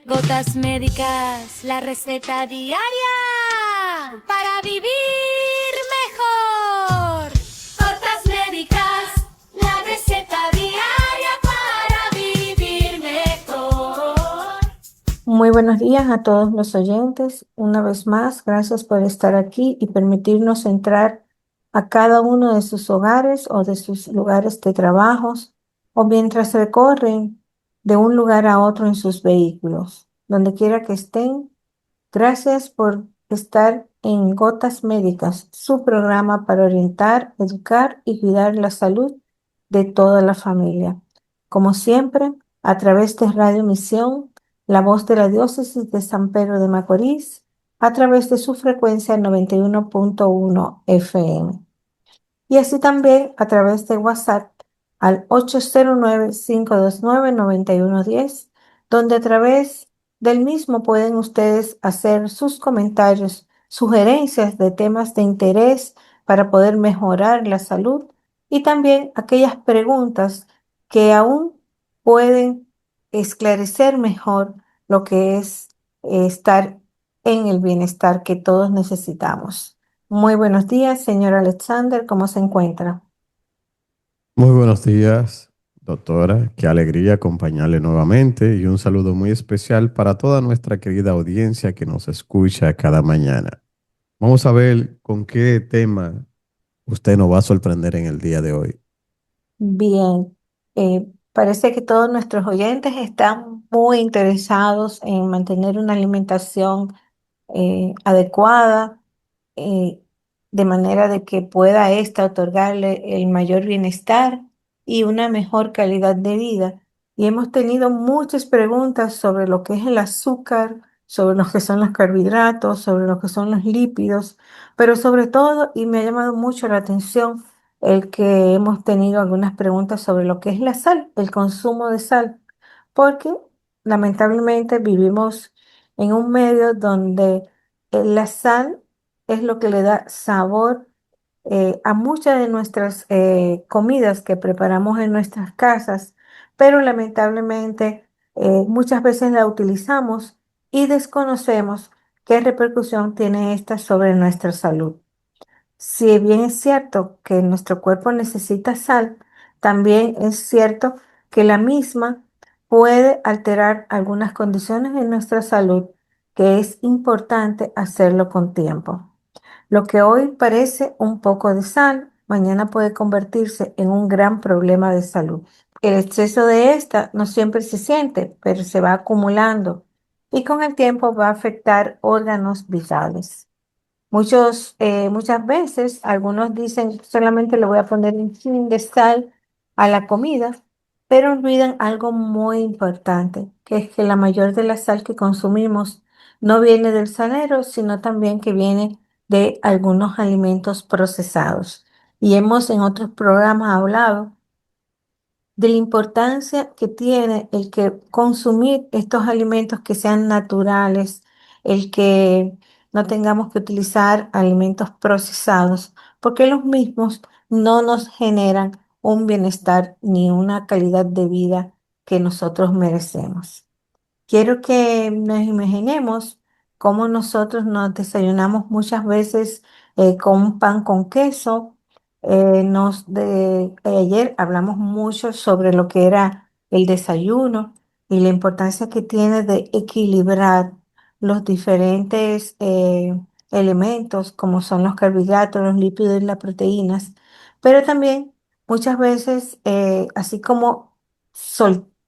Gotas médicas, la receta diaria para vivir mejor. Gotas médicas, la receta diaria para vivir mejor. Muy buenos días a todos los oyentes. Una vez más, gracias por estar aquí y permitirnos entrar a cada uno de sus hogares o de sus lugares de trabajos o mientras recorren de un lugar a otro en sus vehículos. Donde quiera que estén, gracias por estar en Gotas Médicas, su programa para orientar, educar y cuidar la salud de toda la familia. Como siempre, a través de Radio Misión, la voz de la diócesis de San Pedro de Macorís, a través de su frecuencia 91.1 FM y así también a través de WhatsApp al 809-529-9110, donde a través del mismo pueden ustedes hacer sus comentarios, sugerencias de temas de interés para poder mejorar la salud y también aquellas preguntas que aún pueden esclarecer mejor lo que es estar en el bienestar que todos necesitamos. Muy buenos días, señor Alexander, ¿cómo se encuentra? Muy buenos días, doctora. Qué alegría acompañarle nuevamente y un saludo muy especial para toda nuestra querida audiencia que nos escucha cada mañana. Vamos a ver con qué tema usted nos va a sorprender en el día de hoy. Bien, parece que todos nuestros oyentes están muy interesados en mantener una alimentación adecuada, eh, de manera de que pueda ésta otorgarle el mayor bienestar y una mejor calidad de vida. Y hemos tenido muchas preguntas sobre lo que es el azúcar, sobre lo que son los carbohidratos, sobre lo que son los lípidos, pero sobre todo, y me ha llamado mucho la atención, el que hemos tenido algunas preguntas sobre lo que es la sal, el consumo de sal, porque lamentablemente vivimos en un medio donde la sal es lo que le da sabor a muchas de nuestras comidas que preparamos en nuestras casas, pero lamentablemente muchas veces la utilizamos y desconocemos qué repercusión tiene esta sobre nuestra salud. Si bien es cierto que nuestro cuerpo necesita sal, también es cierto que la misma puede alterar algunas condiciones en nuestra salud, que es importante hacerlo con tiempo. Lo que hoy parece un poco de sal, mañana puede convertirse en un gran problema de salud. El exceso de esta no siempre se siente, pero se va acumulando y con el tiempo va a afectar órganos vitales. Muchas veces algunos dicen solamente le voy a poner un chin de sal a la comida, pero olvidan algo muy importante, que es que la mayor de la sal que consumimos no viene del salero, sino también que viene de algunos alimentos procesados. Y hemos en otros programas hablado de la importancia que tiene el que consumir estos alimentos que sean naturales, el que no tengamos que utilizar alimentos procesados, porque los mismos no nos generan un bienestar ni una calidad de vida que nosotros merecemos. Quiero que nos imaginemos cómo nosotros nos desayunamos muchas veces con un pan con queso. Ayer hablamos mucho sobre lo que era el desayuno y la importancia que tiene de equilibrar los diferentes elementos como son los carbohidratos, los lípidos y las proteínas. Pero también muchas veces, así como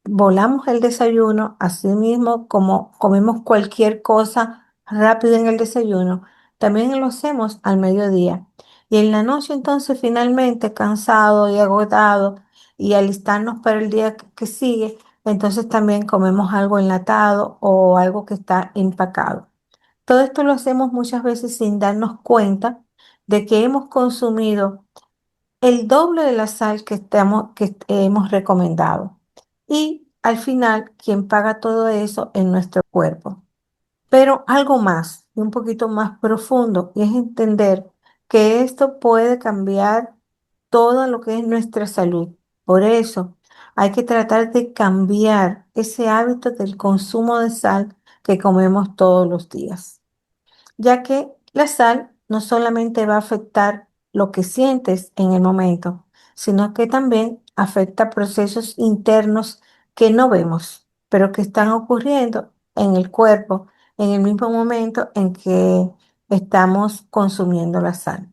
volamos el desayuno, así mismo como comemos cualquier cosa rápido en el desayuno, también lo hacemos al mediodía. Y en la noche entonces finalmente cansado y agotado y alistarnos para el día que sigue, entonces también comemos algo enlatado o algo que está empacado. Todo esto lo hacemos muchas veces sin darnos cuenta de que hemos consumido el doble de la sal que hemos recomendado. Y al final, quien paga todo eso es nuestro cuerpo. Pero algo más, y un poquito más profundo, y es entender que esto puede cambiar todo lo que es nuestra salud. Por eso, hay que tratar de cambiar ese hábito del consumo de sal que comemos todos los días, ya que la sal no solamente va a afectar lo que sientes en el momento, sino que también afecta procesos internos que no vemos, pero que están ocurriendo en el cuerpo en el mismo momento en que estamos consumiendo la sal.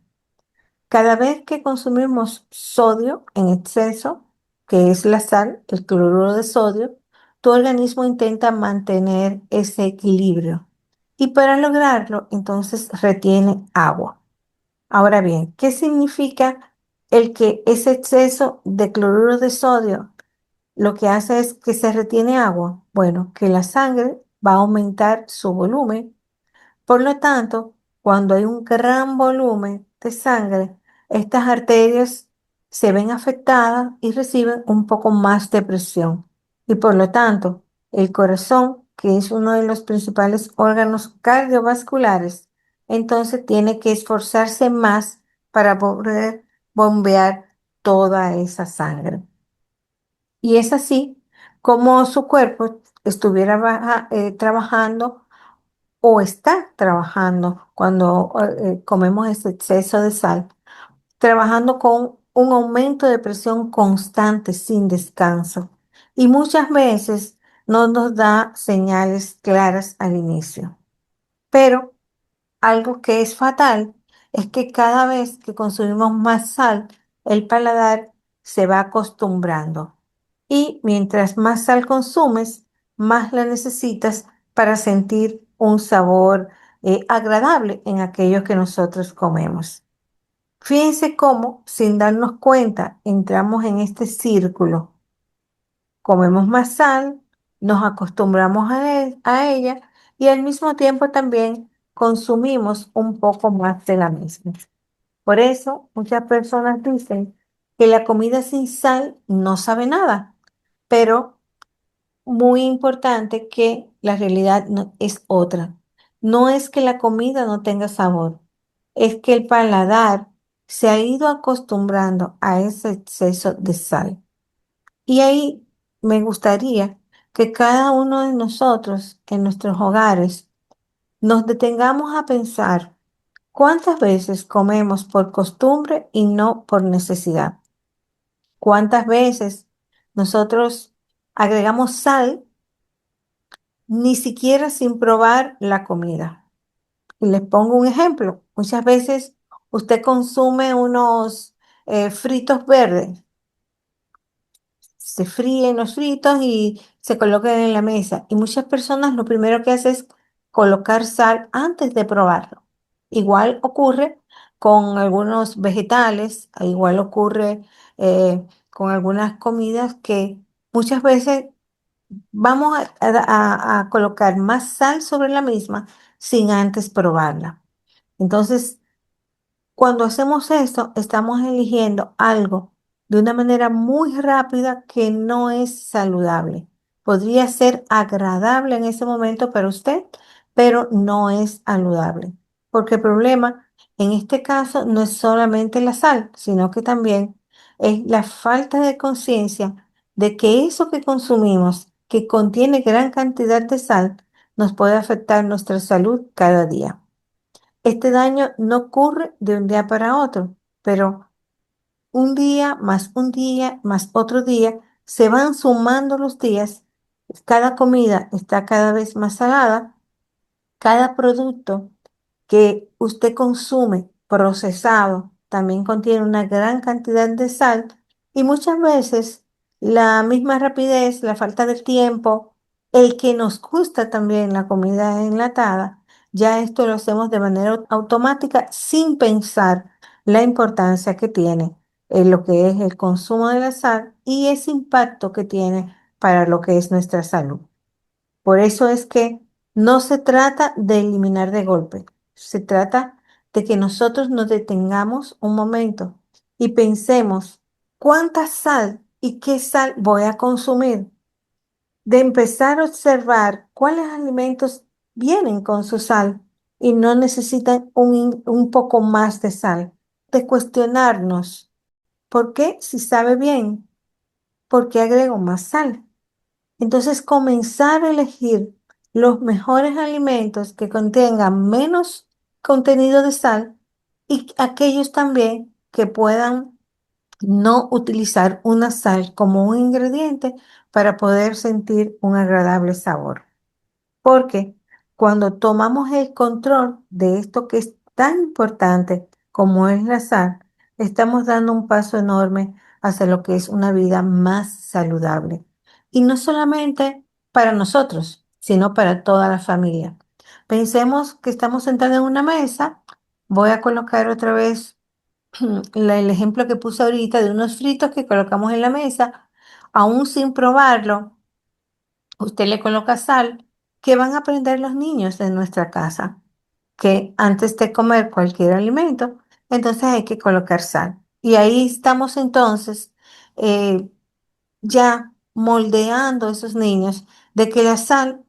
Cada vez que consumimos sodio en exceso, que es la sal, el cloruro de sodio, tu organismo intenta mantener ese equilibrio. Y para lograrlo, entonces retiene agua. Ahora bien, ¿qué significa el que ese exceso de cloruro de sodio lo que hace es que se retiene agua? Bueno, que la sangre va a aumentar su volumen, por lo tanto, cuando hay un gran volumen de sangre, estas arterias se ven afectadas y reciben un poco más de presión. Y por lo tanto, el corazón, que es uno de los principales órganos cardiovasculares, entonces tiene que esforzarse más para poder bombear toda esa sangre. Y es así como su cuerpo estuviera trabajando o está trabajando cuando comemos ese exceso de sal, trabajando con un aumento de presión constante sin descanso. Y muchas veces no nos da señales claras al inicio. Pero algo que es fatal es que cada vez que consumimos más sal, el paladar se va acostumbrando. Y mientras más sal consumes, más la necesitas para sentir un sabor agradable en aquello que nosotros comemos. Fíjense cómo, sin darnos cuenta, entramos en este círculo. Comemos más sal, nos acostumbramos a ella y al mismo tiempo también consumimos un poco más de la misma. Por eso muchas personas dicen que la comida sin sal no sabe nada, pero muy importante que la realidad es otra. No es que la comida no tenga sabor, es que el paladar se ha ido acostumbrando a ese exceso de sal. Y ahí me gustaría que cada uno de nosotros en nuestros hogares nos detengamos a pensar cuántas veces comemos por costumbre y no por necesidad. Cuántas veces nosotros agregamos sal ni siquiera sin probar la comida. Y les pongo un ejemplo. Muchas veces usted consume unos fritos verdes, se fríen los fritos y se colocan en la mesa. Y muchas personas lo primero que hacen es colocar sal antes de probarlo. Igual ocurre con algunos vegetales, igual ocurre con algunas comidas que muchas veces vamos a colocar más sal sobre la misma sin antes probarla. Entonces, cuando hacemos esto, estamos eligiendo algo de una manera muy rápida que no es saludable. Podría ser agradable en ese momento para usted, pero no es saludable. Porque el problema en este caso no es solamente la sal, sino que también es la falta de conciencia de que eso que consumimos, que contiene gran cantidad de sal, nos puede afectar nuestra salud cada día. Este daño no ocurre de un día para otro, pero un día más otro día, se van sumando los días, cada comida está cada vez más salada, cada producto que usted consume procesado también contiene una gran cantidad de sal y muchas veces la misma rapidez, la falta de tiempo, el que nos gusta también la comida enlatada, ya esto lo hacemos de manera automática sin pensar la importancia que tiene en lo que es el consumo de la sal y ese impacto que tiene para lo que es nuestra salud. Por eso es que no se trata de eliminar de golpe, se trata de que nosotros nos detengamos un momento y pensemos cuánta sal y qué sal voy a consumir, de empezar a observar cuáles alimentos vienen con su sal y no necesitan un poco más de sal, de cuestionarnos por qué si sabe bien ¿por qué agrego más sal? Entonces, comenzar a elegir los mejores alimentos que contengan menos contenido de sal y aquellos también que puedan no utilizar una sal como un ingrediente para poder sentir un agradable sabor. Porque cuando tomamos el control de esto que es tan importante como es la sal, estamos dando un paso enorme hacia lo que es una vida más saludable. Y no solamente para nosotros, sino para toda la familia. Pensemos que estamos sentados en una mesa. Voy a colocar otra vez el ejemplo que puse ahorita de unos fritos que colocamos en la mesa, aún sin probarlo. Usted le coloca sal, que van a aprender los niños en nuestra casa, que antes de comer cualquier alimento, entonces hay que colocar sal. Y ahí estamos entonces eh, ya moldeando a esos niños de que la sal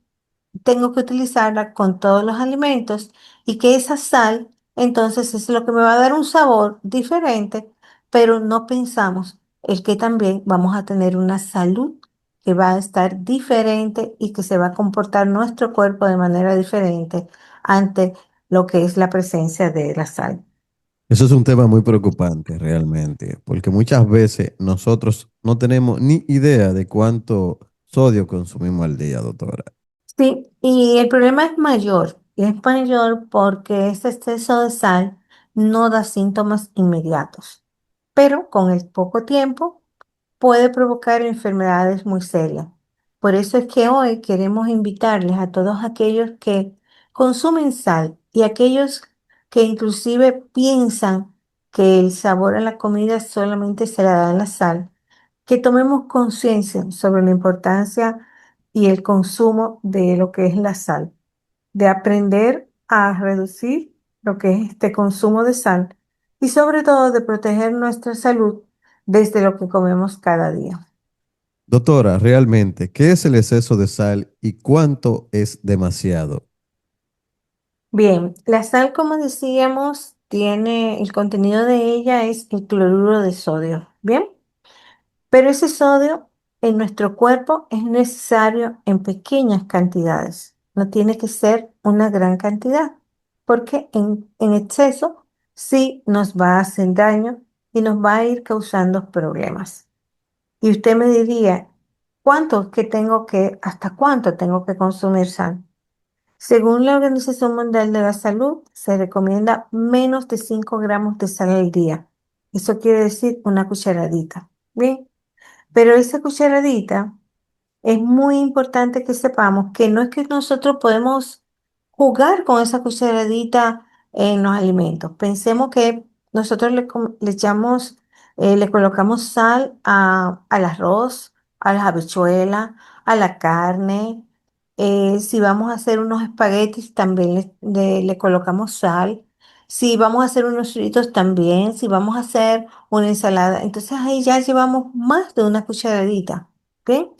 tengo que utilizarla con todos los alimentos y que esa sal entonces es lo que me va a dar un sabor diferente, pero no pensamos el que también vamos a tener una salud que va a estar diferente y que se va a comportar nuestro cuerpo de manera diferente ante lo que es la presencia de la sal. Eso es un tema muy preocupante realmente, porque muchas veces nosotros no tenemos ni idea de cuánto sodio consumimos al día, doctora. Sí, y el problema y es mayor porque este exceso de sal no da síntomas inmediatos, pero con el poco tiempo puede provocar enfermedades muy serias. Por eso es que hoy queremos invitarles a todos aquellos que consumen sal y aquellos que inclusive piensan que el sabor a la comida solamente se la da la sal, que tomemos conciencia sobre la importancia y el consumo de lo que es la sal, de aprender a reducir lo que es este consumo de sal y sobre todo de proteger nuestra salud desde lo que comemos cada día. Doctora, realmente, ¿qué es el exceso de sal y cuánto es demasiado? Bien, la sal, como decíamos, tiene el contenido de ella es el cloruro de sodio. Bien, pero ese sodio en nuestro cuerpo es necesario en pequeñas cantidades. No tiene que ser una gran cantidad, porque en exceso sí nos va a hacer daño y nos va a ir causando problemas. Y usted me diría, hasta cuánto tengo que consumir sal? Según la Organización Mundial de la Salud, se recomienda menos de 5 gramos de sal al día. Eso quiere decir una cucharadita. Bien, pero esa cucharadita es muy importante que sepamos que no es que nosotros podemos jugar con esa cucharadita en los alimentos. Pensemos que nosotros le echamos, le colocamos sal al arroz, a las habichuelas, a la carne. Si vamos a hacer unos espaguetis, también le colocamos sal. Si vamos a hacer unos fritos, también. Si vamos a hacer una ensalada, entonces ahí ya llevamos más de una cucharadita. ¿Ok?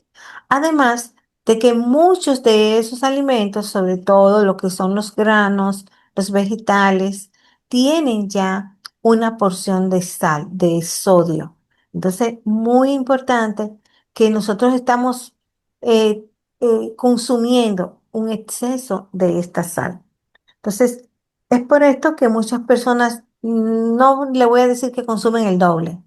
Además de que muchos de esos alimentos, sobre todo lo que son los granos, los vegetales, tienen ya una porción de sal, de sodio. Entonces, muy importante que nosotros estamos eh, consumiendo un exceso de esta sal. Entonces, es por esto que muchas personas, no le voy a decir que consumen el doble,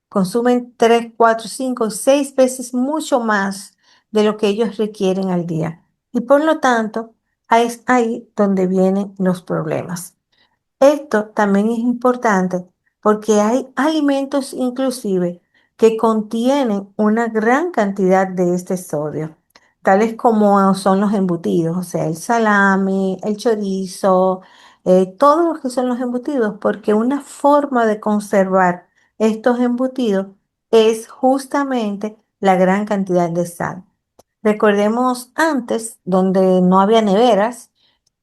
consumen 3, 4, 5, 6 veces mucho más de lo que ellos requieren al día. Y por lo tanto, es ahí donde vienen los problemas. Esto también es importante porque hay alimentos inclusive que contienen una gran cantidad de este sodio, tales como son los embutidos, o sea, el salami, el chorizo, todos los que son los embutidos, porque una forma de conservar estos embutidos es justamente la gran cantidad de sal. Recordemos antes, donde no había neveras,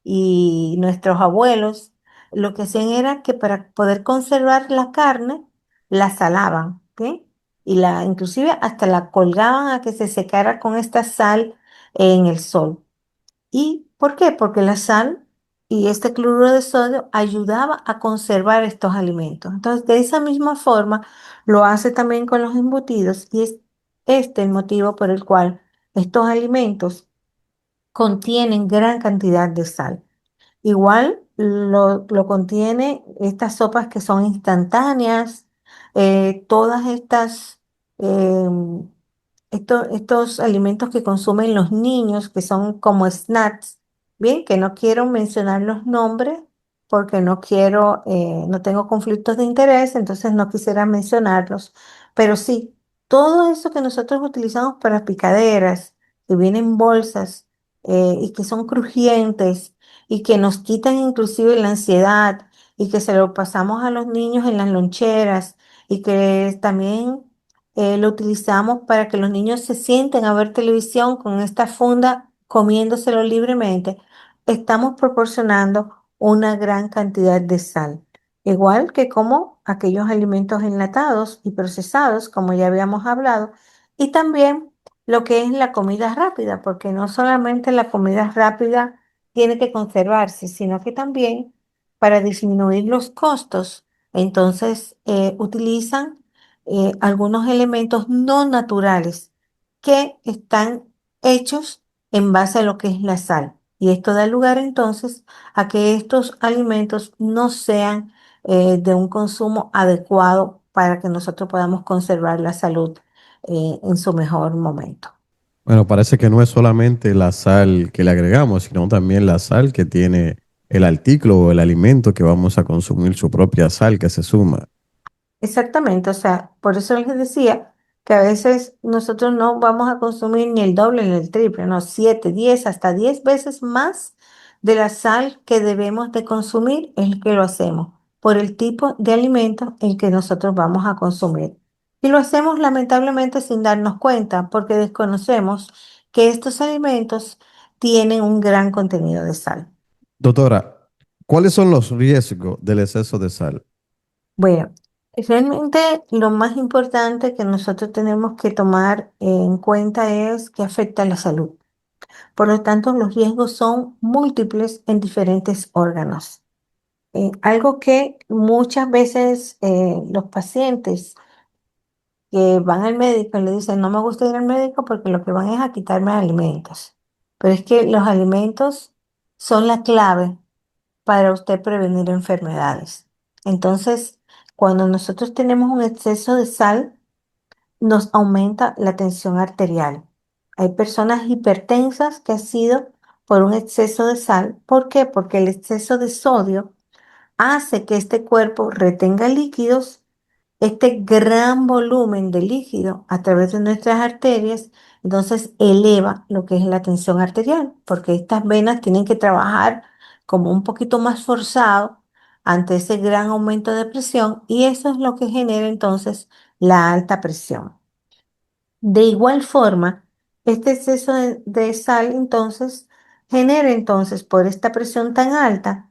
y nuestros abuelos lo que hacían era que para poder conservar la carne, la salaban, ¿ok? Inclusive hasta la colgaban a que se secara con esta sal en el sol. ¿Y por qué? Porque la sal y este cloruro de sodio ayudaba a conservar estos alimentos. Entonces, de esa misma forma, lo hace también con los embutidos y es este el motivo por el cual estos alimentos contienen gran cantidad de sal. Igual lo contiene estas sopas que son instantáneas, todas estas, em, estos alimentos que consumen los niños, que son como snacks, bien, que no quiero mencionar los nombres porque no quiero, no tengo conflictos de interés, entonces no quisiera mencionarlos, pero sí, todo eso que nosotros utilizamos para picaderas, que vienen en bolsas y que son crujientes y que nos quitan inclusive la ansiedad y que se lo pasamos a los niños en las loncheras y que también lo utilizamos para que los niños se sienten a ver televisión con esta funda comiéndoselo libremente. Estamos proporcionando una gran cantidad de sal, igual que como aquellos alimentos enlatados y procesados, como ya habíamos hablado, y también lo que es la comida rápida, porque no solamente la comida rápida tiene que conservarse, sino que también para disminuir los costos, entonces utilizan algunos elementos no naturales que están hechos en base a lo que es la sal. Y esto da lugar entonces a que estos alimentos no sean de un consumo adecuado para que nosotros podamos conservar la salud en su mejor momento. Bueno, parece que no es solamente la sal que le agregamos, sino también la sal que tiene el artículo o el alimento que vamos a consumir, su propia sal que se suma. Exactamente, o sea, por eso les decía que a veces nosotros no vamos a consumir ni el doble ni el triple, no, 7, 10, hasta 10 veces más de la sal que debemos de consumir es el que lo hacemos por el tipo de alimento en que nosotros vamos a consumir. Y lo hacemos lamentablemente sin darnos cuenta porque desconocemos que estos alimentos tienen un gran contenido de sal. Doctora, ¿cuáles son los riesgos del exceso de sal? Bueno, realmente lo más importante que nosotros tenemos que tomar en cuenta es que afecta a la salud. Por lo tanto, los riesgos son múltiples en diferentes órganos. Algo que muchas veces los pacientes que van al médico le dicen, no me gusta ir al médico porque lo que van es a quitarme alimentos. Pero es que los alimentos son la clave para usted prevenir enfermedades. Entonces, cuando nosotros tenemos un exceso de sal, nos aumenta la tensión arterial. Hay personas hipertensas que ha sido por un exceso de sal. ¿Por qué? Porque el exceso de sodio hace que este cuerpo retenga líquidos, este gran volumen de líquido a través de nuestras arterias, entonces eleva lo que es la tensión arterial, porque estas venas tienen que trabajar como un poquito más forzado ante ese gran aumento de presión y eso es lo que genera entonces la alta presión. De igual forma, este exceso de sal entonces genera entonces por esta presión tan alta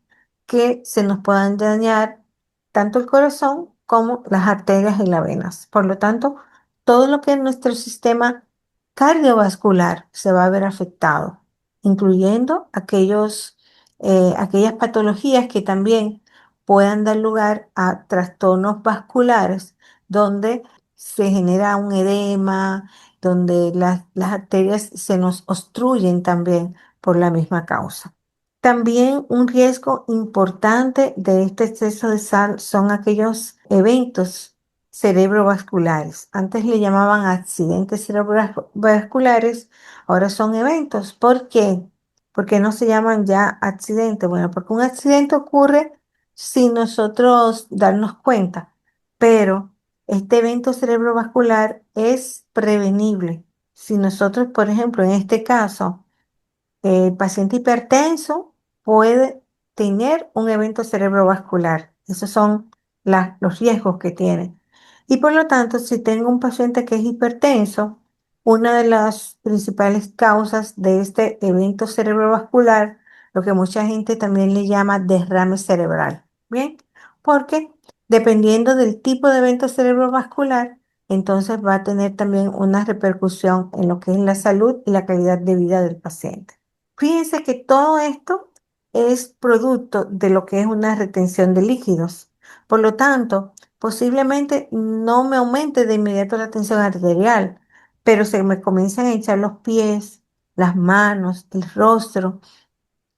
que se nos puedan dañar tanto el corazón como las arterias y las venas. Por lo tanto, todo lo que es nuestro sistema cardiovascular se va a ver afectado, incluyendo aquellas patologías que también puedan dar lugar a trastornos vasculares donde se genera un edema, donde las arterias se nos obstruyen también por la misma causa. También un riesgo importante de este exceso de sal son aquellos eventos cerebrovasculares. Antes le llamaban accidentes cerebrovasculares, ahora son eventos. ¿Por qué? Porque no se llaman ya accidentes. Bueno, porque un accidente ocurre sin nosotros darnos cuenta, pero este evento cerebrovascular es prevenible. Si nosotros, por ejemplo, en este caso, el paciente hipertenso puede tener un evento cerebrovascular. Esos son los riesgos que tiene. Y por lo tanto, si tengo un paciente que es hipertenso, una de las principales causas de este evento cerebrovascular, lo que mucha gente también le llama derrame cerebral. Bien, porque dependiendo del tipo de evento cerebrovascular, entonces va a tener también una repercusión en lo que es la salud y la calidad de vida del paciente. Fíjense que todo esto es producto de lo que es una retención de líquidos. Por lo tanto, posiblemente no me aumente de inmediato la tensión arterial, pero se me comienzan a hinchar los pies, las manos, el rostro.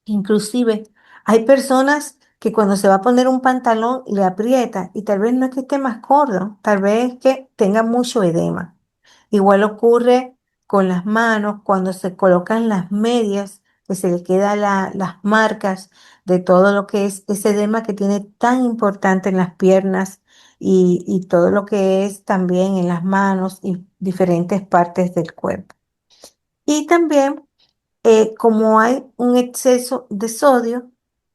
Inclusive hay personas que cuando se va a poner un pantalón le aprieta y tal vez no es que esté más gordo, tal vez es que tenga mucho edema. Igual ocurre con las manos cuando se colocan las medias, que se le quedan las marcas de todo lo que es ese edema que tiene tan importante en las piernas y todo lo que es también en las manos y diferentes partes del cuerpo. Y también como hay un exceso de sodio,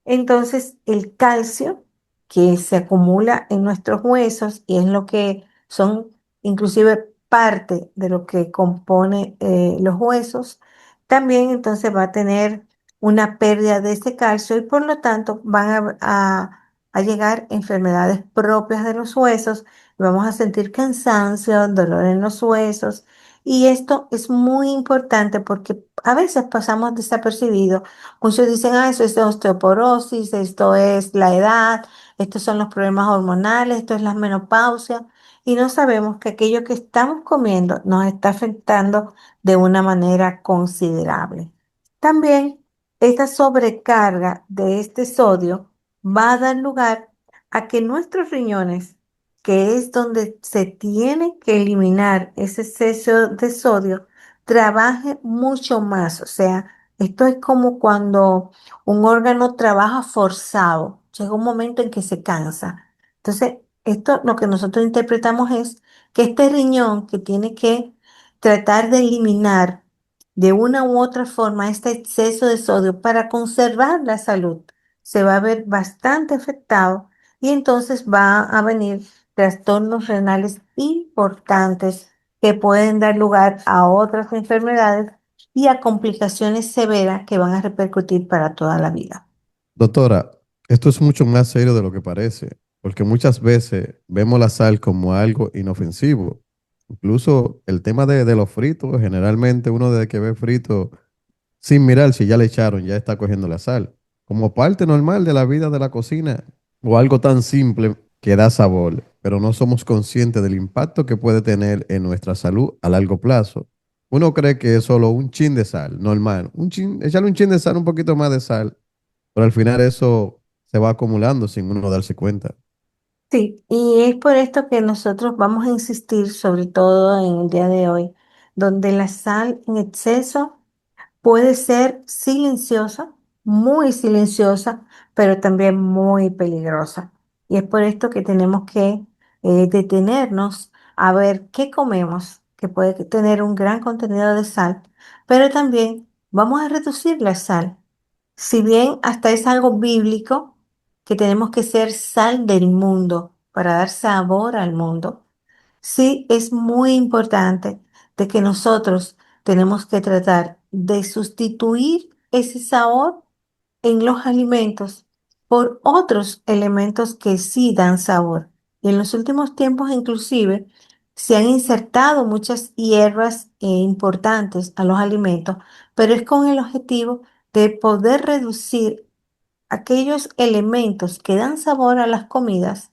entonces el calcio que se acumula en nuestros huesos y es lo que son inclusive parte de lo que compone los huesos, también entonces va a tener una pérdida de ese calcio y por lo tanto van a llegar enfermedades propias de los huesos, vamos a sentir cansancio, dolor en los huesos. Y esto es muy importante porque a veces pasamos desapercibidos. Muchos dicen, ah, eso es osteoporosis, esto es la edad, estos son los problemas hormonales, esto es la menopausia. Y no sabemos que aquello que estamos comiendo nos está afectando de una manera considerable. También esta sobrecarga de este sodio va a dar lugar a que nuestros riñones, que es donde se tiene que eliminar ese exceso de sodio, trabaje mucho más. O sea, esto es como cuando un órgano trabaja forzado. Llega un momento en que se cansa. Entonces, esto lo que nosotros interpretamos es que este riñón que tiene que tratar de eliminar de una u otra forma este exceso de sodio para conservar la salud, se va a ver bastante afectado y entonces va a venir trastornos renales importantes que pueden dar lugar a otras enfermedades y a complicaciones severas que van a repercutir para toda la vida. Doctora, esto es mucho más serio de lo que parece, porque muchas veces vemos la sal como algo inofensivo. Incluso el tema de los fritos, generalmente uno desde que ve frito, sin mirar si ya le echaron, ya está cogiendo la sal. Como parte normal de la vida de la cocina, o algo tan simple que da sabor, pero no somos conscientes del impacto que puede tener en nuestra salud a largo plazo. Uno cree que es solo un chin de sal, normal. Un chin, echarle un chin de sal, un poquito más de sal, pero al final eso se va acumulando sin uno darse cuenta. Sí, y es por esto que nosotros vamos a insistir, sobre todo en el día de hoy, donde la sal en exceso puede ser silenciosa, muy silenciosa, pero también muy peligrosa. Y es por esto que tenemos que detenernos a ver qué comemos, que puede tener un gran contenido de sal, pero también vamos a reducir la sal. Si bien hasta es algo bíblico, que tenemos que ser sal del mundo para dar sabor al mundo. Sí, es muy importante de que nosotros tenemos que tratar de sustituir ese sabor en los alimentos por otros elementos que sí dan sabor. Y en los últimos tiempos inclusive se han insertado muchas hierbas importantes a los alimentos, pero es con el objetivo de poder reducir aquellos elementos que dan sabor a las comidas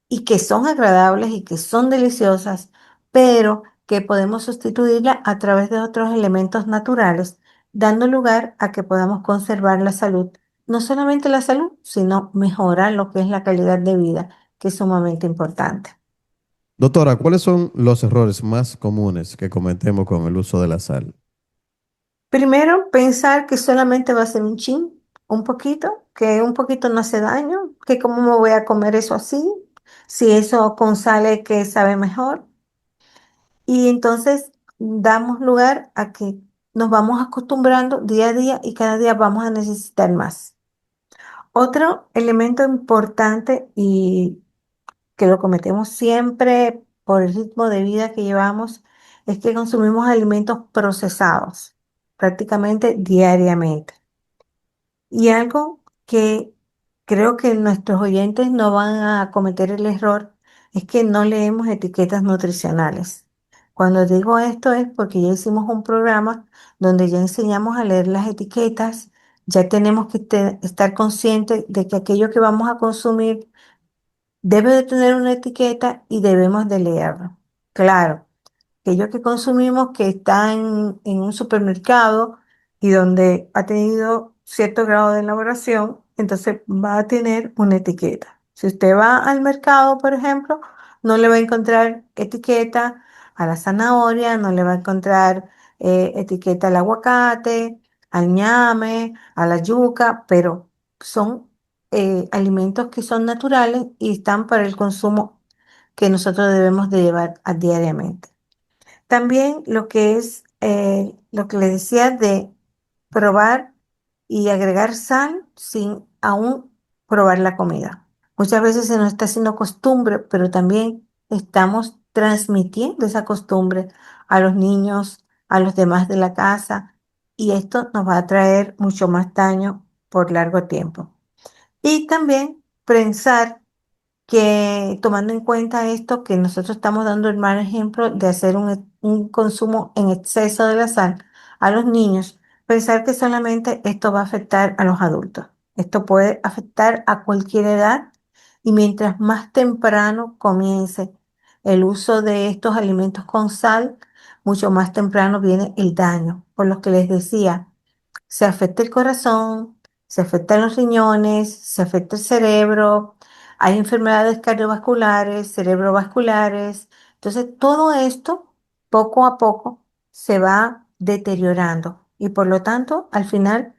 y que son agradables y que son deliciosas, pero que podemos sustituirla a través de otros elementos naturales, dando lugar a que podamos conservar la salud, no solamente la salud, sino mejorar lo que es la calidad de vida, que es sumamente importante. Doctora, ¿cuáles son los errores más comunes que cometemos con el uso de la sal? Primero, pensar que solamente va a ser un chin, un poquito, que un poquito no hace daño, que cómo me voy a comer eso así, si eso con sal es que sabe mejor. Y entonces damos lugar a que nos vamos acostumbrando día a día y cada día vamos a necesitar más. Otro elemento importante y que lo cometemos siempre por el ritmo de vida que llevamos es que consumimos alimentos procesados prácticamente diariamente. Y algo que creo que nuestros oyentes no van a cometer el error es que no leemos etiquetas nutricionales. Cuando digo esto es porque ya hicimos un programa donde ya enseñamos a leer las etiquetas, ya tenemos que estar conscientes de que aquello que vamos a consumir debe de tener una etiqueta y debemos de leerlo. Claro aquello que consumimos que está en un supermercado y donde ha tenido cierto grado de elaboración, entonces va a tener una etiqueta. Si usted va al mercado, por ejemplo, no le va a encontrar etiqueta a la zanahoria, no le va a encontrar etiqueta al aguacate, al ñame, a la yuca, pero son alimentos que son naturales y están para el consumo que nosotros debemos de llevar a diariamente. También lo que es lo que les decía de probar y agregar sal sin aún probar la comida. Muchas veces se nos está haciendo costumbre, pero también estamos transmitiendo esa costumbre a los niños, a los demás de la casa, y esto nos va a traer mucho más daño por largo tiempo. Y también pensar que tomando en cuenta esto, que nosotros estamos dando el mal ejemplo de hacer un consumo en exceso de la sal a los niños, pensar que solamente esto va a afectar a los adultos. Esto puede afectar a cualquier edad y mientras más temprano comience el uso de estos alimentos con sal, mucho más temprano viene el daño. Por lo que les decía, se afecta el corazón, se afectan los riñones, se afecta el cerebro, hay enfermedades cardiovasculares, cerebrovasculares. Entonces, todo esto poco a poco se va deteriorando y por lo tanto, al final,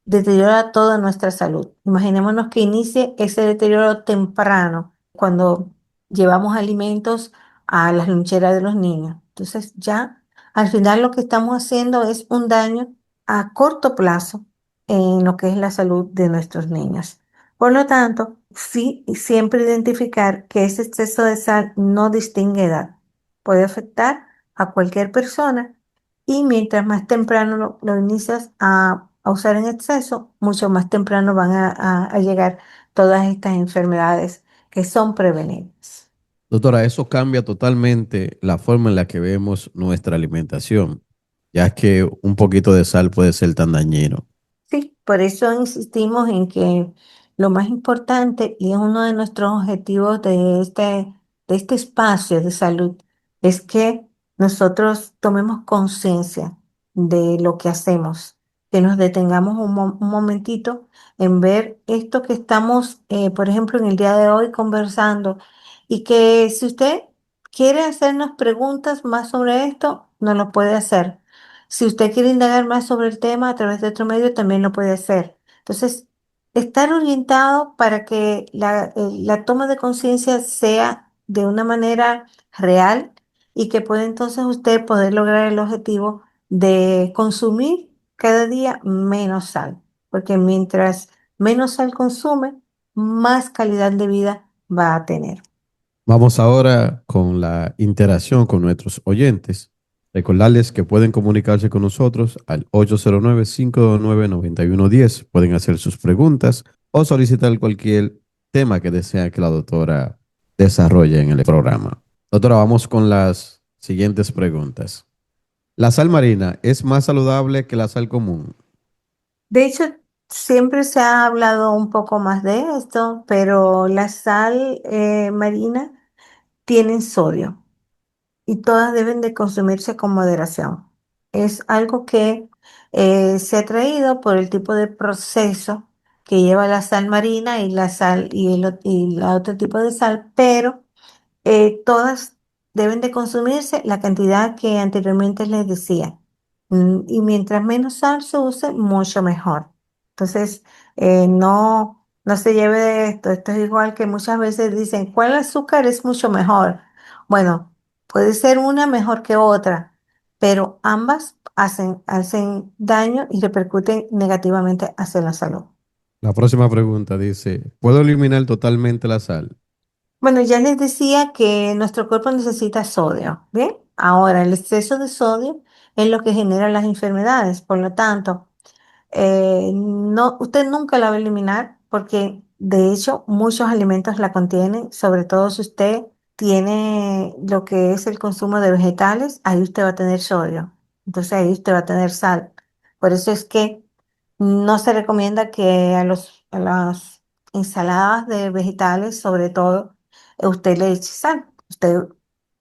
deteriora toda nuestra salud. Imaginémonos que inicie ese deterioro temprano cuando llevamos alimentos a las loncheras de los niños. Entonces, ya al final lo que estamos haciendo es un daño a corto plazo en lo que es la salud de nuestros niños. Por lo tanto, sí, y siempre identificar que ese exceso de sal no distingue edad. Puede afectar a cualquier persona y mientras más temprano lo inicias a usar en exceso, mucho más temprano van a llegar todas estas enfermedades que son prevenibles. Doctora, eso cambia totalmente la forma en la que vemos nuestra alimentación, ya que un poquito de sal puede ser tan dañino. Sí, por eso insistimos en que lo más importante y es uno de nuestros objetivos de este espacio de salud es que nosotros tomemos conciencia de lo que hacemos, que nos detengamos un momentito en ver esto que estamos, por ejemplo, en el día de hoy conversando y que si usted quiere hacernos preguntas más sobre esto, nos lo puede hacer. Si usted quiere indagar más sobre el tema a través de otro medio, también lo puede hacer. Entonces, estar orientado para que la toma de conciencia sea de una manera real y que pueda entonces usted poder lograr el objetivo de consumir cada día menos sal, porque mientras menos sal consume, más calidad de vida va a tener. Vamos ahora con la interacción con nuestros oyentes. Recordarles que pueden comunicarse con nosotros al 809-529-9110. Pueden hacer sus preguntas o solicitar cualquier tema que desea que la doctora desarrolle en el programa. Doctora, vamos con las siguientes preguntas. ¿La sal marina es más saludable que la sal común? De hecho, siempre se ha hablado un poco más de esto, pero la sal marina tiene sodio y todas deben de consumirse con moderación. Es algo que se ha traído por el tipo de proceso que lleva la sal marina y la sal y la otro tipo de sal, pero todas deben de consumirse la cantidad que anteriormente les decía. Y mientras menos sal se use, mucho mejor. Entonces, no se lleve de esto. Esto es igual que muchas veces dicen, ¿cuál azúcar es mucho mejor? Bueno, puede ser una mejor que otra, pero ambas hacen daño y repercuten negativamente hacia la salud. La próxima pregunta dice, ¿puedo eliminar totalmente la sal? Bueno, ya les decía que nuestro cuerpo necesita sodio, ¿bien? Ahora, el exceso de sodio es lo que genera las enfermedades, por lo tanto, no, usted nunca la va a eliminar porque de hecho muchos alimentos la contienen, sobre todo si usted tiene lo que es el consumo de vegetales, ahí usted va a tener sodio, entonces ahí usted va a tener sal. Por eso es que no se recomienda que a las ensaladas de vegetales, sobre todo, usted le eche sal. Usted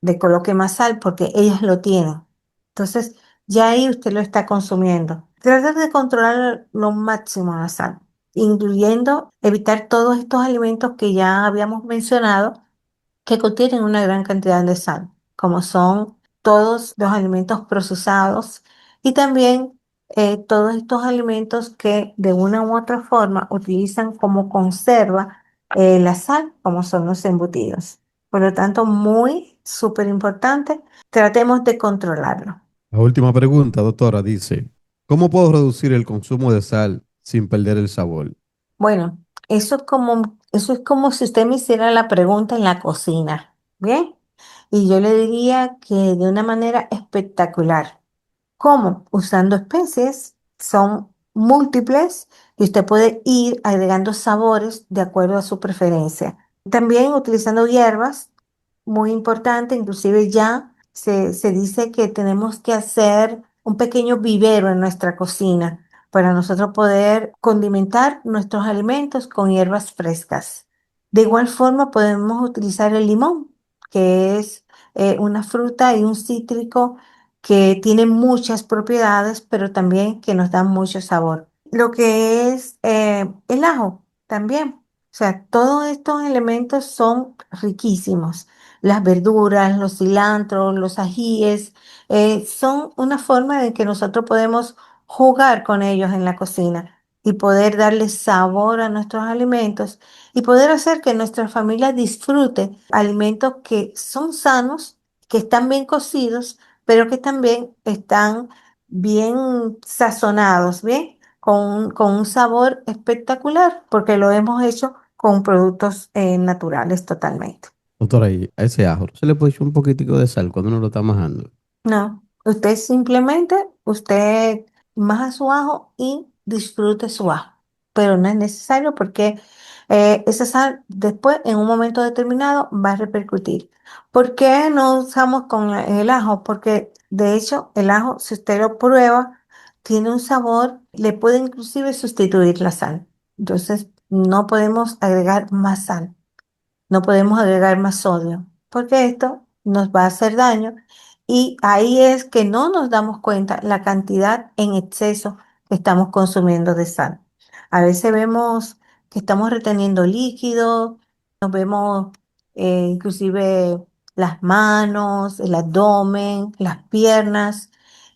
le coloque más sal porque ellas lo tienen. Entonces, ya ahí usted lo está consumiendo. Tratar de controlar lo máximo la sal, incluyendo evitar todos estos alimentos que ya habíamos mencionado que contienen una gran cantidad de sal, como son todos los alimentos procesados y también todos estos alimentos que de una u otra forma utilizan como conserva la sal, como son los embutidos. Por lo tanto, muy súper importante, tratemos de controlarlo. La última pregunta, doctora, dice, ¿cómo puedo reducir el consumo de sal sin perder el sabor? Bueno, eso es como si usted me hiciera la pregunta en la cocina, ¿bien? Y yo le diría que de una manera espectacular. ¿Cómo? Usando especies, son múltiples y usted puede ir agregando sabores de acuerdo a su preferencia. También utilizando hierbas, muy importante, inclusive ya se dice que tenemos que hacer un pequeño vivero en nuestra cocina para nosotros poder condimentar nuestros alimentos con hierbas frescas. De igual forma podemos utilizar el limón, que es una fruta y un cítrico que tiene muchas propiedades, pero también que nos dan mucho sabor. Lo que es el ajo también. O sea, todos estos elementos son riquísimos. Las verduras, los cilantros, los ajíes, son una forma de que nosotros podemos jugar con ellos en la cocina y poder darle sabor a nuestros alimentos y poder hacer que nuestra familia disfrute alimentos que son sanos, que están bien cocidos, pero que también están bien sazonados, ¿bien? Con un sabor espectacular, porque lo hemos hecho con productos naturales totalmente. Doctora, y a ese ajo, ¿se le puede echar un poquitico de sal cuando uno lo está majando? No, usted simplemente, usted maja su ajo y disfrute su ajo, pero no es necesario porque esa sal después, en un momento determinado, va a repercutir. ¿Por qué no usamos con el ajo? Porque de hecho el ajo, si usted lo prueba, tiene un sabor, le puede inclusive sustituir la sal. Entonces, no podemos agregar más sal. No podemos agregar más sodio, porque esto nos va a hacer daño y ahí es que no nos damos cuenta la cantidad en exceso que estamos consumiendo de sal. A veces vemos que estamos reteniendo líquido, nos vemos inclusive las manos, el abdomen, las piernas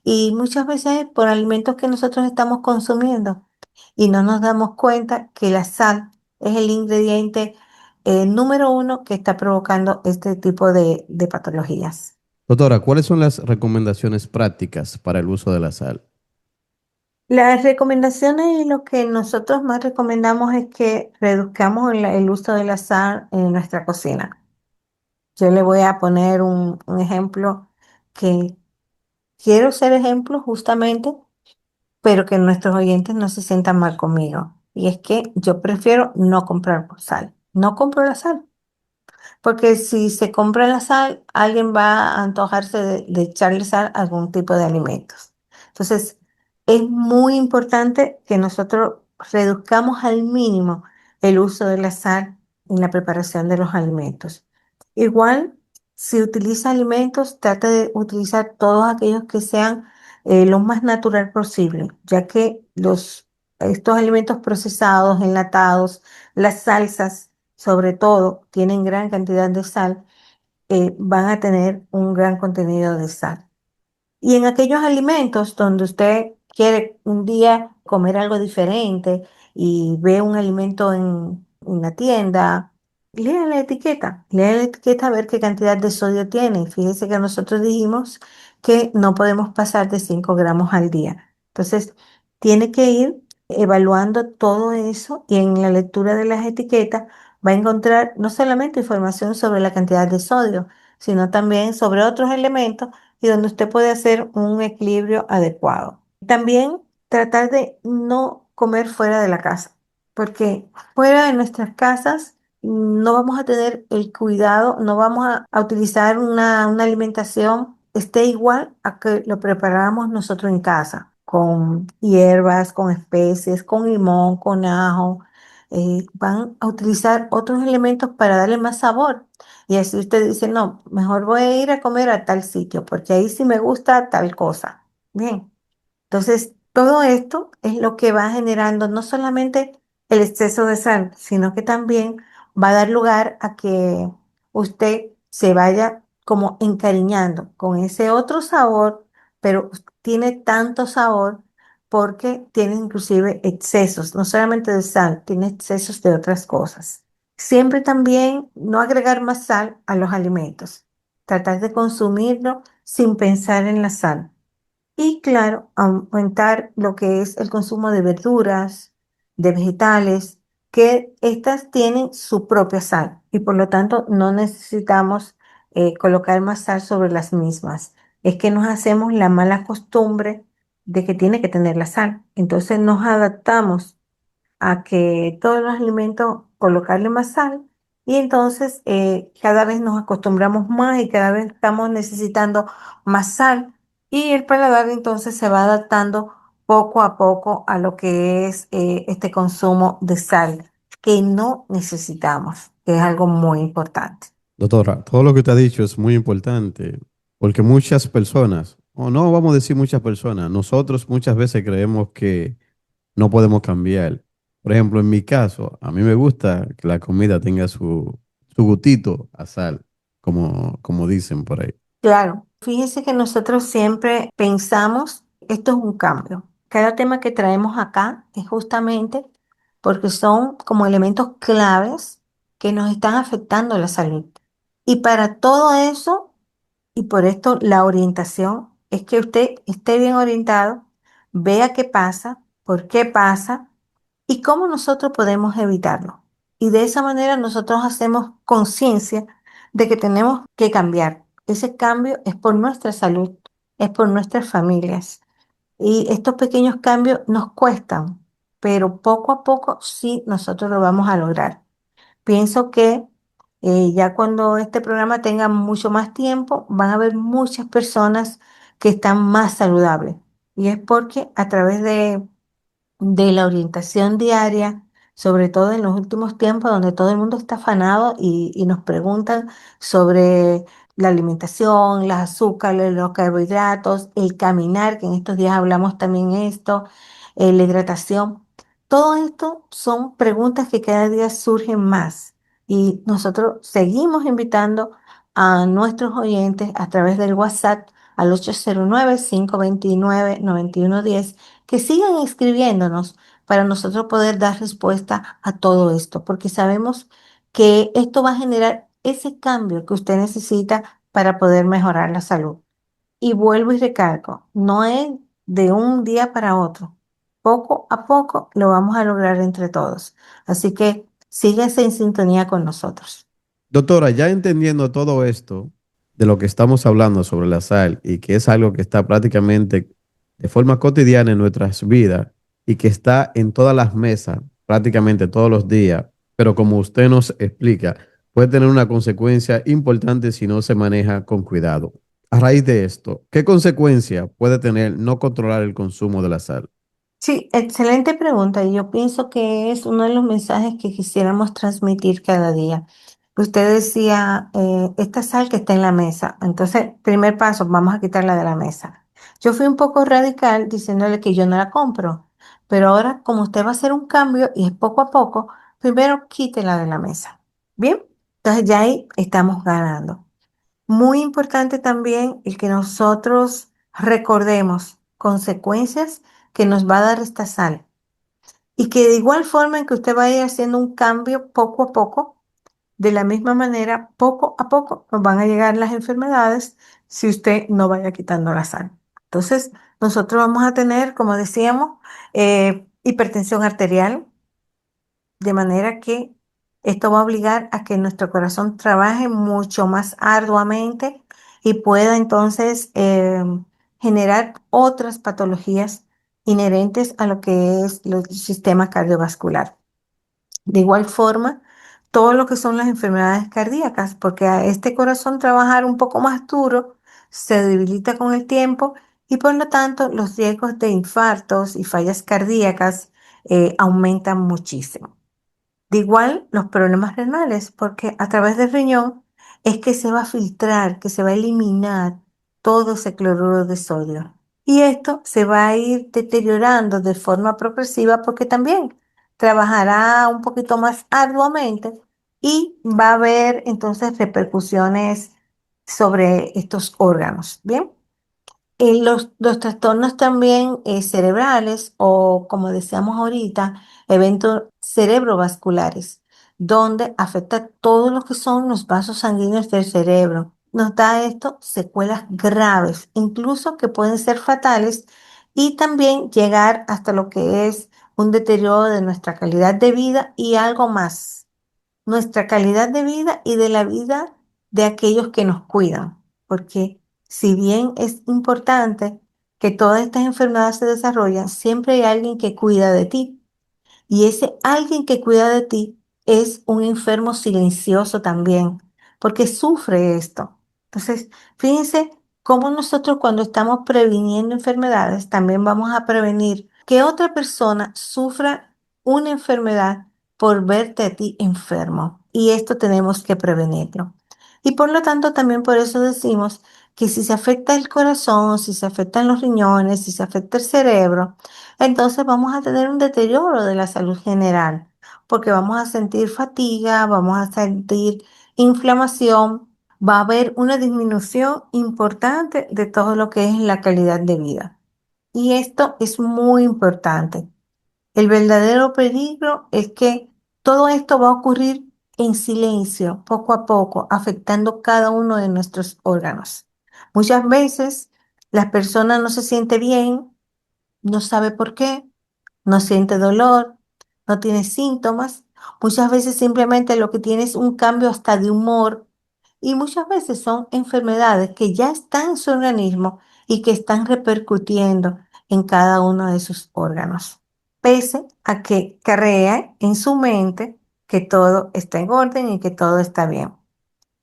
y muchas veces por alimentos que nosotros estamos consumiendo y no nos damos cuenta que la sal es el ingrediente número uno que está provocando este tipo de patologías. Doctora, ¿cuáles son las recomendaciones prácticas para el uso de la sal? Las recomendaciones y lo que nosotros más recomendamos es que reduzcamos el uso de la sal en nuestra cocina. Yo le voy a poner un ejemplo que quiero ser ejemplo justamente, pero que nuestros oyentes no se sientan mal conmigo. Y es que yo prefiero no comprar sal. No compro la sal. Porque si se compra la sal, alguien va a antojarse de echarle sal a algún tipo de alimentos. Entonces, es muy importante que nosotros reduzcamos al mínimo el uso de la sal en la preparación de los alimentos. Igual, si utiliza alimentos, trate de utilizar todos aquellos que sean lo más natural posible, ya que estos alimentos procesados, enlatados, las salsas, sobre todo, tienen gran cantidad de sal, van a tener un gran contenido de sal. Y en aquellos alimentos donde usted quiere un día comer algo diferente y ve un alimento en la tienda, lea la etiqueta a ver qué cantidad de sodio tiene. Fíjese que nosotros dijimos que no podemos pasar de 5 gramos al día. Entonces, tiene que ir evaluando todo eso y en la lectura de las etiquetas va a encontrar no solamente información sobre la cantidad de sodio, sino también sobre otros elementos y donde usted puede hacer un equilibrio adecuado. También tratar de no comer fuera de la casa, porque fuera de nuestras casas no vamos a tener el cuidado, no vamos a utilizar una alimentación esté igual a que lo preparamos nosotros en casa, con hierbas, con especies, con limón, con ajo. van a utilizar otros elementos para darle más sabor. Y así usted dice, no, mejor voy a ir a comer a tal sitio, porque ahí sí me gusta tal cosa. Bien. Entonces, todo esto es lo que va generando no solamente el exceso de sal, sino que también va a dar lugar a que usted se vaya como encariñando con ese otro sabor, pero tiene tanto sabor porque tiene inclusive excesos, no solamente de sal, tiene excesos de otras cosas. Siempre también no agregar más sal a los alimentos, tratar de consumirlo sin pensar en la sal. Y claro, aumentar lo que es el consumo de verduras, de vegetales, que estas tienen su propia sal y por lo tanto no necesitamos colocar más sal sobre las mismas. Es que nos hacemos la mala costumbre de que tiene que tener la sal. Entonces nos adaptamos a que todos los alimentos colocarle más sal y entonces cada vez nos acostumbramos más y cada vez estamos necesitando más sal y el paladar entonces se va adaptando poco a poco a lo que es este consumo de sal que no necesitamos, que es algo muy importante. Doctora, todo lo que usted ha dicho es muy importante porque muchas personas, o no vamos a decir muchas personas, nosotros muchas veces creemos que no podemos cambiar. Por ejemplo, en mi caso, a mí me gusta que la comida tenga su gustito a sal, como dicen por ahí. Claro, fíjese que nosotros siempre pensamos, esto es un cambio. Cada tema que traemos acá es justamente porque son como elementos claves que nos están afectando la salud. Y para todo eso, y por esto la orientación, es que usted esté bien orientado, vea qué pasa, por qué pasa y cómo nosotros podemos evitarlo. Y de esa manera nosotros hacemos conciencia de que tenemos que cambiar. Ese cambio es por nuestra salud, es por nuestras familias. Y estos pequeños cambios nos cuestan, pero poco a poco sí nosotros lo vamos a lograr. Pienso que ya cuando este programa tenga mucho más tiempo, van a haber muchas personas que están más saludables. Y es porque a través de la orientación diaria, sobre todo en los últimos tiempos donde todo el mundo está afanado y nos preguntan sobre la alimentación, los azúcares, los carbohidratos, el caminar, que en estos días hablamos también esto, la hidratación. Todo esto son preguntas que cada día surgen más y nosotros seguimos invitando a nuestros oyentes a través del WhatsApp al 809-529-9110 que sigan escribiéndonos para nosotros poder dar respuesta a todo esto, porque sabemos que esto va a generar ese cambio que usted necesita para poder mejorar la salud. Y vuelvo y recalco, no es de un día para otro. Poco a poco lo vamos a lograr entre todos. Así que síguese en sintonía con nosotros. Doctora, ya entendiendo todo esto de lo que estamos hablando sobre la sal y que es algo que está prácticamente de forma cotidiana en nuestras vidas y que está en todas las mesas prácticamente todos los días, pero como usted nos explica, puede tener una consecuencia importante si no se maneja con cuidado. A raíz de esto, ¿qué consecuencia puede tener no controlar el consumo de la sal? Sí, excelente pregunta. Y yo pienso que es uno de los mensajes que quisiéramos transmitir cada día. Usted decía, esta sal que está en la mesa. Entonces, primer paso, vamos a quitarla de la mesa. Yo fui un poco radical diciéndole que yo no la compro. Pero ahora, como usted va a hacer un cambio y es poco a poco, primero quítela de la mesa. Bien, entonces ya ahí estamos ganando. Muy importante también el que nosotros recordemos consecuencias que nos va a dar esta sal y que de igual forma en que usted va a ir haciendo un cambio poco a poco, de la misma manera, poco a poco nos van a llegar las enfermedades si usted no vaya quitando la sal. Entonces, nosotros vamos a tener, como decíamos, hipertensión arterial, de manera que esto va a obligar a que nuestro corazón trabaje mucho más arduamente y pueda entonces generar otras patologías inherentes a lo que es el sistema cardiovascular. De igual forma, todo lo que son las enfermedades cardíacas, porque a este corazón trabajar un poco más duro se debilita con el tiempo y por lo tanto los riesgos de infartos y fallas cardíacas aumentan muchísimo. De igual los problemas renales, porque a través del riñón es que se va a filtrar, que se va a eliminar todo ese cloruro de sodio. Y esto se va a ir deteriorando de forma progresiva porque también trabajará un poquito más arduamente y va a haber entonces repercusiones sobre estos órganos. Bien. Los trastornos también cerebrales o, como decíamos ahorita, eventos cerebrovasculares, donde afecta todo lo que son los vasos sanguíneos del cerebro. Nos da esto secuelas graves, incluso que pueden ser fatales y también llegar hasta lo que es un deterioro de nuestra calidad de vida y algo más, nuestra calidad de vida y de la vida de aquellos que nos cuidan. Porque si bien es importante que todas estas enfermedades se desarrollan, siempre hay alguien que cuida de ti. Y ese alguien que cuida de ti es un enfermo silencioso también, porque sufre esto. Entonces, fíjense cómo nosotros cuando estamos previniendo enfermedades, también vamos a prevenir que otra persona sufra una enfermedad por verte a ti enfermo. Y esto tenemos que prevenirlo. Y por lo tanto, también por eso decimos que si se afecta el corazón, si se afectan los riñones, si se afecta el cerebro, entonces vamos a tener un deterioro de la salud general, porque vamos a sentir fatiga, vamos a sentir inflamación, va a haber una disminución importante de todo lo que es la calidad de vida. Y esto es muy importante. El verdadero peligro es que todo esto va a ocurrir en silencio, poco a poco, afectando cada uno de nuestros órganos. Muchas veces las personas no se sienten bien, no sabe por qué, no siente dolor, no tiene síntomas. Muchas veces simplemente lo que tiene es un cambio hasta de humor y muchas veces son enfermedades que ya están en su organismo y que están repercutiendo en cada uno de sus órganos. Pese a que crea en su mente que todo está en orden y que todo está bien.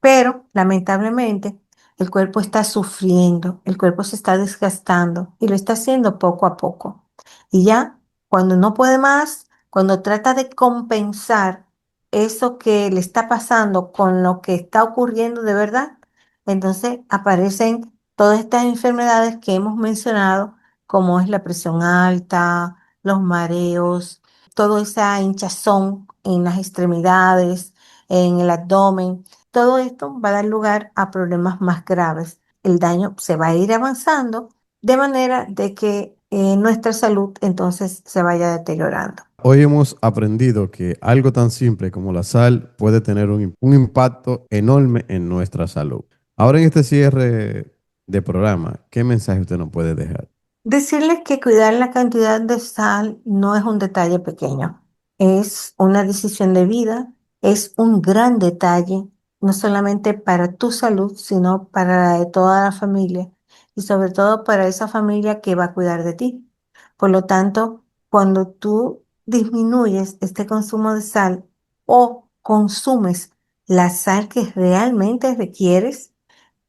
Pero lamentablemente el cuerpo está sufriendo, el cuerpo se está desgastando y lo está haciendo poco a poco. Y ya cuando no puede más, cuando trata de compensar eso que le está pasando con lo que está ocurriendo de verdad, entonces aparecen todas estas enfermedades que hemos mencionado, como es la presión alta, los mareos, toda esa hinchazón en las extremidades, en el abdomen. Todo esto va a dar lugar a problemas más graves. El daño se va a ir avanzando de manera de que nuestra salud entonces se vaya deteriorando. Hoy hemos aprendido que algo tan simple como la sal puede tener un impacto enorme en nuestra salud. Ahora en este cierre de programa, ¿qué mensaje usted nos puede dejar? Decirles que cuidar la cantidad de sal no es un detalle pequeño, es una decisión de vida, es un gran detalle, no solamente para tu salud, sino para la de toda la familia y sobre todo para esa familia que va a cuidar de ti. Por lo tanto, cuando tú disminuyes este consumo de sal o consumes la sal que realmente requieres,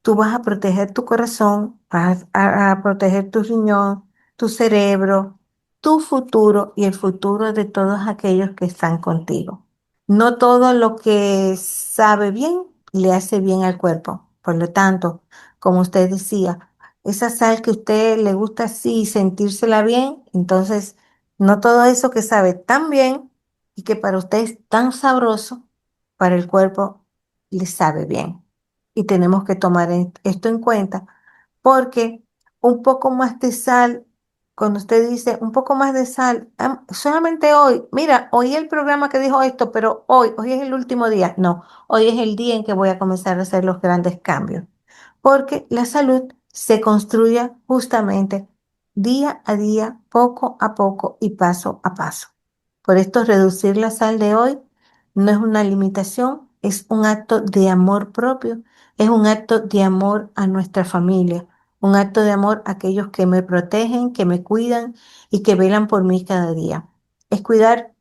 tú vas a proteger tu corazón, vas a proteger tu riñón, tu cerebro, tu futuro y el futuro de todos aquellos que están contigo. No todo lo que sabe bien le hace bien al cuerpo. Por lo tanto, como usted decía, esa sal que a usted le gusta así sentírsela bien, entonces no todo eso que sabe tan bien y que para usted es tan sabroso, para el cuerpo le sabe bien y tenemos que tomar esto en cuenta porque un poco más de sal, cuando usted dice un poco más de sal, solamente hoy, mira, oí el programa que dijo esto, pero hoy es el último día. No, hoy es el día en que voy a comenzar a hacer los grandes cambios, porque la salud se construye justamente día a día, poco a poco y paso a paso. Por esto, reducir la sal de hoy no es una limitación, es un acto de amor propio, es un acto de amor a nuestra familia, un acto de amor a aquellos que me protegen, que me cuidan y que velan por mí cada día. Es cuidar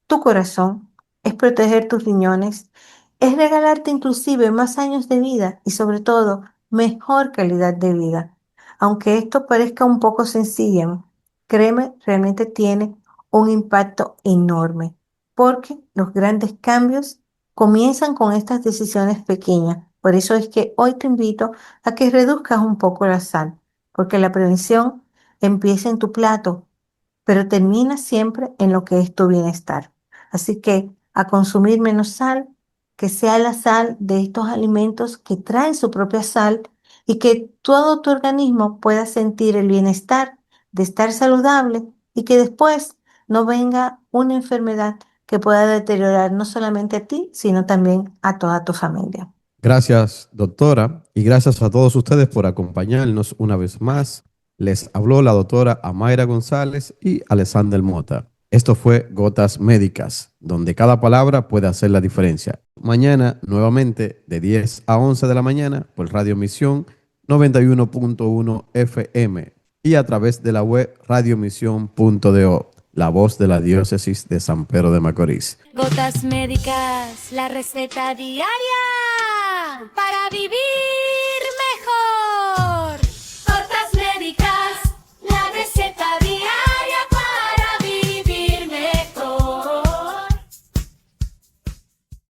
tu corazón, es proteger tus riñones, es regalarte inclusive más años de vida y sobre todo mejor calidad de vida. Aunque esto parezca un poco sencillo, créeme, realmente tiene un impacto enorme. porque los grandes cambios comienzan con estas decisiones pequeñas. Por eso es que hoy te invito a que reduzcas un poco la sal, porque la prevención empieza en tu plato, pero termina siempre en lo que es tu bienestar. Así que a consumir menos sal, que sea la sal de estos alimentos que traen su propia sal y que todo tu organismo pueda sentir el bienestar de estar saludable y que después no venga una enfermedad que pueda deteriorar no solamente a ti, sino también a toda tu familia. Gracias, doctora, y gracias a todos ustedes por acompañarnos una vez más. Les habló la doctora Amaira González y Alexander Mota. Esto fue Gotas Médicas, donde cada palabra puede hacer la diferencia. Mañana, nuevamente, de 10 a 11 de la mañana, por Radio Misión 91.1 FM y a través de la web radiomisión.do, la voz de la diócesis de San Pedro de Macorís. Gotas médicas, la receta diaria para vivir